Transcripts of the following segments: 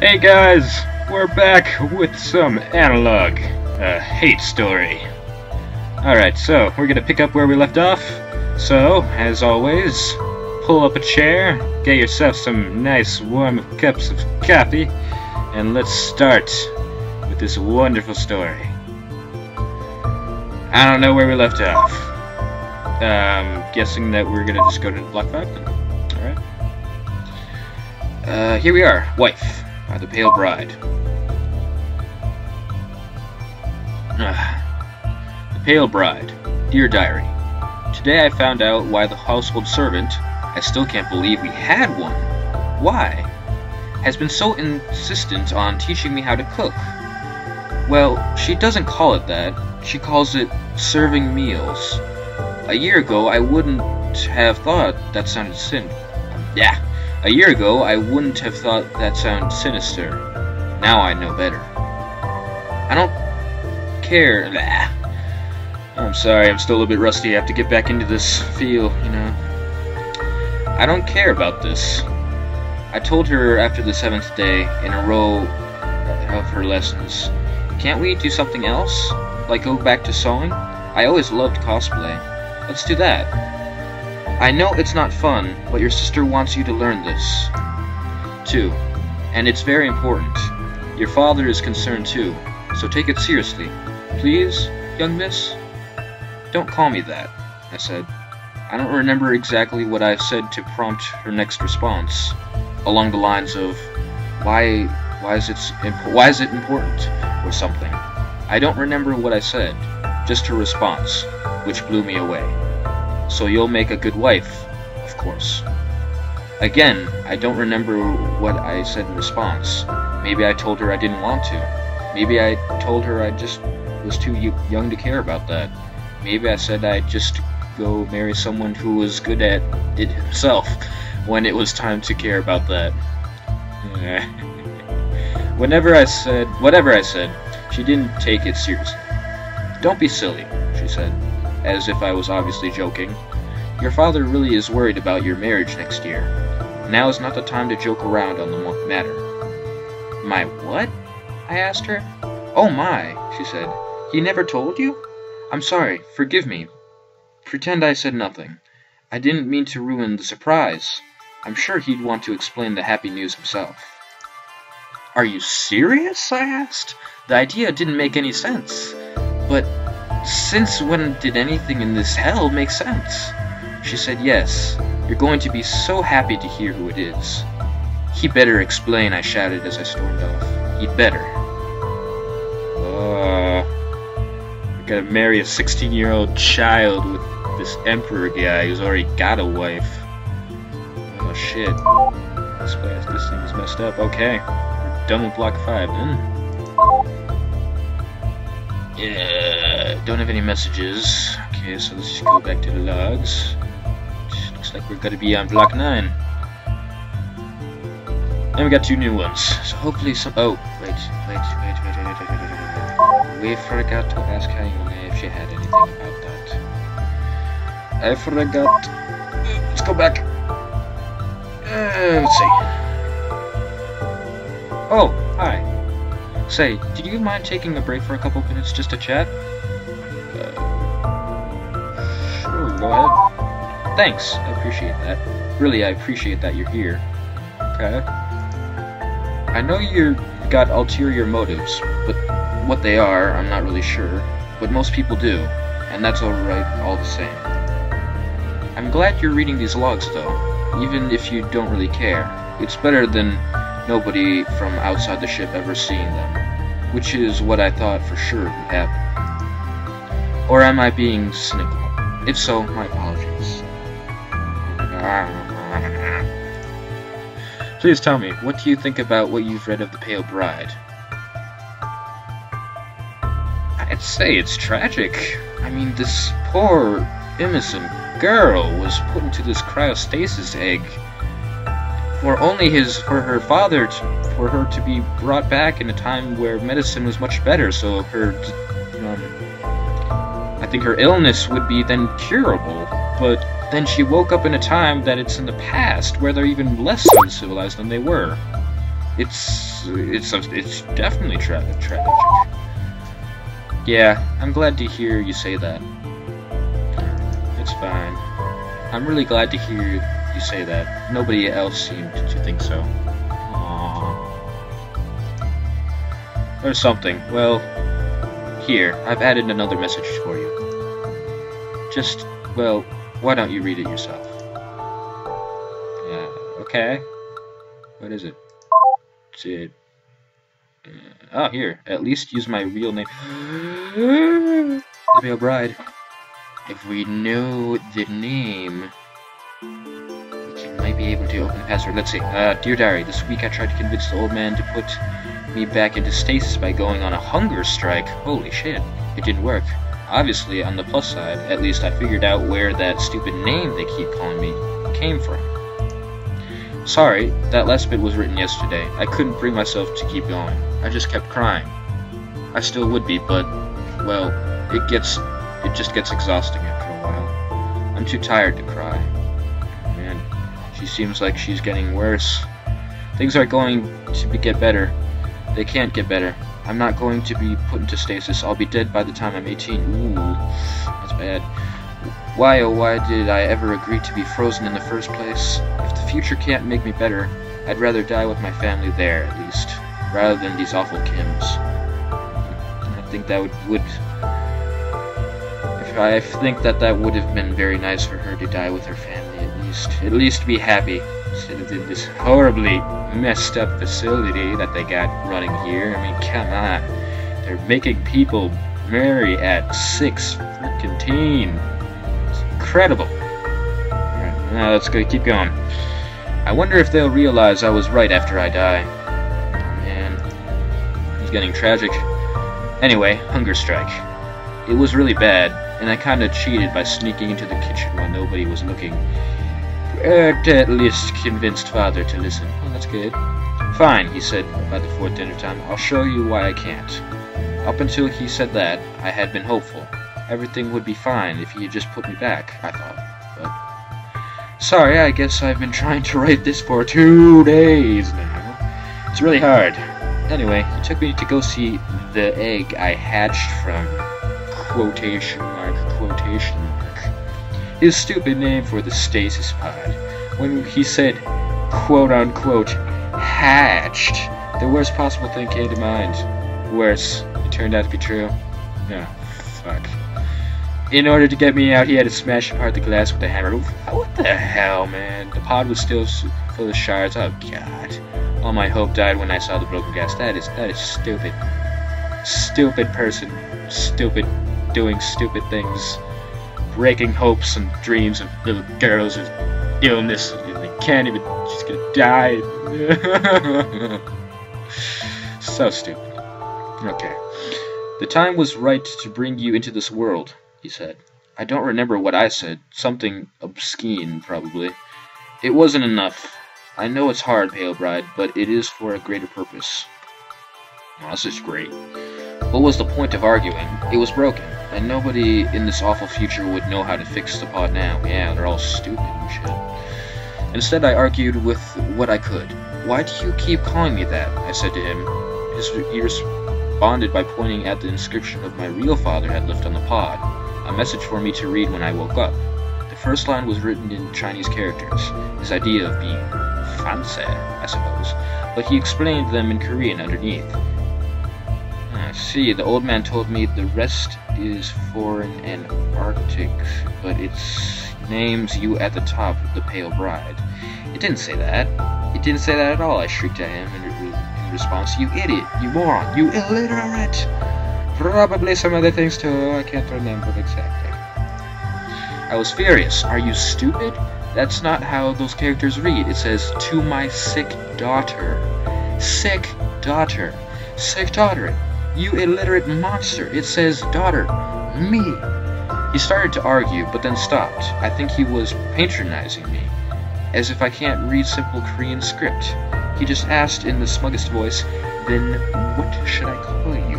Hey guys, we're back with some Analogue, a hate story. Alright, so we're gonna pick up where we left off. So, as always, pull up a chair, get yourself some nice warm cups of coffee, and let's start with this wonderful story. I don't know where we left off. Guessing that we're gonna just go to block 5 then. Alright. Here we are, Wife. By the Pale Bride. The Pale Bride. Dear Diary. Today I found out why the household servant, I still can't believe we had one, why, has been so insistent on teaching me how to cook. Well, she doesn't call it that. She calls it serving meals. A year ago I wouldn't have thought that sounded A year ago, I wouldn't have thought that sounded sinister. Now I know better. I don't care. I'm sorry, I'm still a little bit rusty. I have to get back into this feel, you know. I don't care about this. I told her after the 7th day in a row of her lessons, can't we do something else? Like go back to sewing? I always loved cosplay. Let's do that. I know it's not fun, but your sister wants you to learn this, too. And it's very important. Your father is concerned, too, so take it seriously. Please, young miss? Don't call me that, I said. I don't remember exactly what I said to prompt her next response, along the lines of, why is it important, or something. I don't remember what I said, just her response, which blew me away. So you'll make a good wife, of course. Again, I don't remember what I said in response. Maybe I told her I didn't want to. Maybe I told her I just was too young to care about that. Maybe I said I'd just go marry someone who was good at it himself when it was time to care about that. Whatever I said, she didn't take it seriously. Don't be silly, she said, as if I was obviously joking. Your father really is worried about your marriage next year. Now is not the time to joke around on the matter. My what? I asked her. Oh my, she said. He never told you? I'm sorry, forgive me. Pretend I said nothing. I didn't mean to ruin the surprise. I'm sure he'd want to explain the happy news himself. Are you serious? I asked. The idea didn't make any sense. But since when did anything in this hell make sense? She said yes. You're going to be so happy to hear who it is. He better explain, I shouted as I stormed off. He'd better. I gotta marry a 16-year-old child with this emperor guy who's already got a wife. Oh shit. This thing is messed up. Okay. We're done with block 5 then. Yeah, don't have any messages. Okay, so let's just go back to the logs. Looks like we're gonna be on block 9. And we got 2 new ones. So hopefully some. Oh, wait. We forgot to ask Hayone if she had anything about that. I forgot. Let's go back. Let's see. Oh, hi. Say, do you mind taking a break for a couple minutes just to chat? Sure, go ahead. Thanks, I appreciate that. Really, I appreciate that you're here. Okay. I know you got ulterior motives, but what they are, I'm not really sure. But most people do, and that's alright all the same. I'm glad you're reading these logs, though, even if you don't really care. It's better than nobody from outside the ship ever seeing them, which is what I thought for sure would happen. Or am I being cynical? If so, my apologies. Please tell me, what do you think about what you've read of the Pale Bride? I'd say it's tragic. I mean, this poor, innocent girl was put into this cryostasis egg for her father to be brought back in a time where medicine was much better, so I think her illness would be then curable, but then she woke up in a time that it's in the past, where they're even less uncivilized than they were. It's definitely tragic. Yeah, I'm glad to hear you say that. It's fine. I'm really glad to hear you say that. Nobody else seemed to think so. Aww. Or something. Well, here, I've added another message for you. Just, well, why don't you read it yourself? Yeah, okay. What is it? Oh, here. At least use my real name. The Pale Bride. If we know the name, we might be able to open the password. Let's see. Dear Diary, this week I tried to convince the old man to put me back into stasis by going on a hunger strike. Holy shit. It didn't work. Obviously, on the plus side, at least I figured out where that stupid name they keep calling me came from. Sorry, that last bit was written yesterday. I couldn't bring myself to keep going. I just kept crying. I still would be, but, well, it just gets exhausting after a while. I'm too tired to cry. Man, she seems like she's getting worse. Things are going to get better. They can't get better. I'm not going to be put into stasis. I'll be dead by the time I'm 18. Ooh, that's bad. Why, oh why did I ever agree to be frozen in the first place? If the future can't make me better, I'd rather die with my family there, at least, rather than these awful Kims. I think that I think that would have been very nice for her to die with her family, at least be happy, instead of in this horribly messed up facility that they got running here. I mean, come on. They're making people marry at 6 freaking teen. Incredible. Alright, now let's go keep going. I wonder if they'll realize I was right after I die. Oh man. It's getting tragic. Anyway, hunger strike. It was really bad, and I kinda cheated by sneaking into the kitchen while nobody was looking. But at least convinced Father to listen. Oh, that's good. Fine, he said by the 4th dinner time. I'll show you why I can't. Up until he said that, I had been hopeful. Everything would be fine if he had just put me back, I thought. But sorry, I guess I've been trying to write this for 2 days now. It's really hard. Anyway, he took me to go see the egg I hatched from quotation mark. His stupid name for the stasis pod. When he said, quote unquote, hatched, the worst possible thing came to mind. Worse, it turned out to be true. No, fuck. In order to get me out, he had to smash apart the glass with a hammer. What the hell, man? The pod was still full of shards. Oh, God. All my hope died when I saw the broken glass. That is stupid. Stupid person. Stupid. Doing stupid things. Breaking hopes and dreams of little girls with illness. They can't even... She's gonna die. So stupid. Okay. The time was right to bring you into this world, he said. I don't remember what I said. Something obscene, probably. It wasn't enough. I know it's hard, Pale Bride, but it is for a greater purpose. Oh, this is great. What was the point of arguing? It was broken, and nobody in this awful future would know how to fix the pod now. Yeah, they're all stupid and shit. Instead, I argued with what I could. Why do you keep calling me that? I said to him. He responded by pointing at the inscription of my real father had left on the pod, a message for me to read when I woke up. The first line was written in Chinese characters, his idea of being fancy, I suppose, but he explained them in Korean underneath. I see, the old man told me the rest is foreign and Arctic, but it names you at the top of the Pale Bride. It didn't say that. It didn't say that at all, I shrieked at him in response. You idiot, you moron, you illiterate! Probably some other things too, I can't remember exactly. I was furious. Are you stupid? That's not how those characters read. It says, to my sick daughter. Sick daughter. Sick daughter. You illiterate monster. It says daughter. Me. He started to argue, but then stopped. I think he was patronizing me. As if I can't read simple Korean script. He just asked in the smuggest voice, then what should I call you,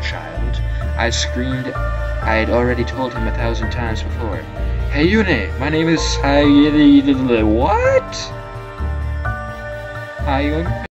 child? I screamed. I had already told him 1,000 times before. Hey Yune, my name is what? Hayun?